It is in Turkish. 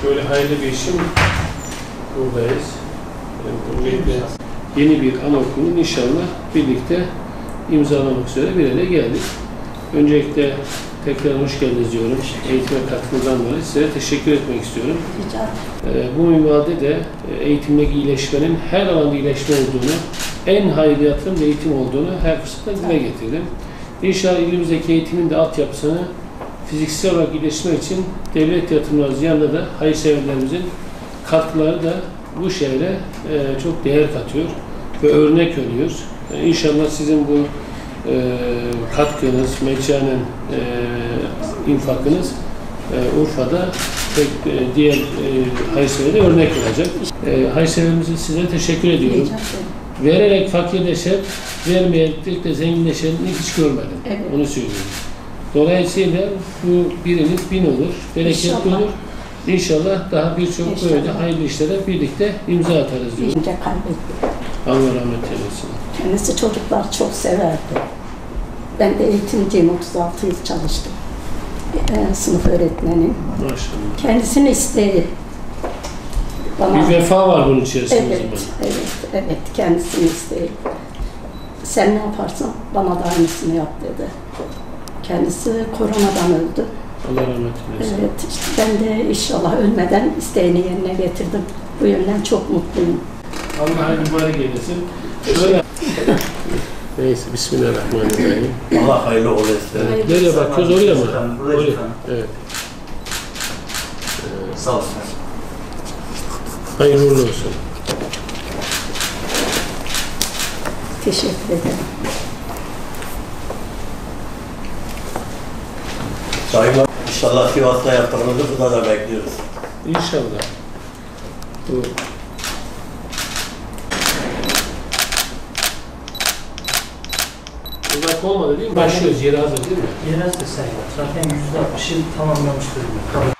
böyle hayırlı bir işim buradayız. Öncelikle yeni bir anaokulunun inşallah birlikte imzalamak üzere bir araya geldik. Öncelikle tekrar hoş geldiniz diyorum. Eğitime katkınızdan dolayı size teşekkür etmek istiyorum. Bu minvalde de eğitimdeki iyileşmenin her alanda iyileşme olduğunu, en hayırlı yatırım eğitim olduğunu her fırsatta dile getirdim. İnşallah ilimizdeki eğitimin de altyapısını fiziksel olarak iyileştirmek için devlet yatırımları yanında da hayırseverlerimizin katkıları da bu şehre çok değer katıyor ve örnek oluyor. İnşallah sizin bu katkınız, meccanen infakınız Urfa'da diğer hayırseverlere örnek olacak. Hayırseverimize size teşekkür ediyorum. Vererek fakirleşen, vermeyerek de zenginleşeni hiç görmedim. Evet. Onu söylüyorum. Dolayısıyla bu biriniz bin olur, bereketli olur. İnşallah daha birçok böyle hayırlı işlere birlikte imza atarız diyorum. Allah rahmet eylesin. Kendisi çocuklar çok severdi. Ben de eğitimciyim, 36 yıl çalıştım. Sınıf öğretmenim. Maşallah. Kendisinin isteği. Bir vefa var bunun içerisinde. Evet, kendisinin isteği. Sen ne yaparsan bana da aynısını yap dedi. Kendisi koronadan öldü. Allah rahmet eylesin. Evet, işte ben de inşallah ölmeden isteğini yerine getirdim. Bu yönden çok mutluyum. Allah hayırlı mübarek eylesin. Şöyle. Neyse, bismillahirrahmanirrahim. Allah hayırlı olsun. Nereye bakıyoruz, oraya mı? Oraya. Evet. Sağ olsun. Hayırlı uğurlu olsun. Teşekkür ederim. Sayın İnşallah Sivas'ta yaptığınızı burada da bekliyoruz. İnşallah. Bu uzak olmadı değil mi? Başlıyoruz, yeri hazır değil mi? Yeri hazır sayılır. Zaten %60'ı tamamlamış durumda.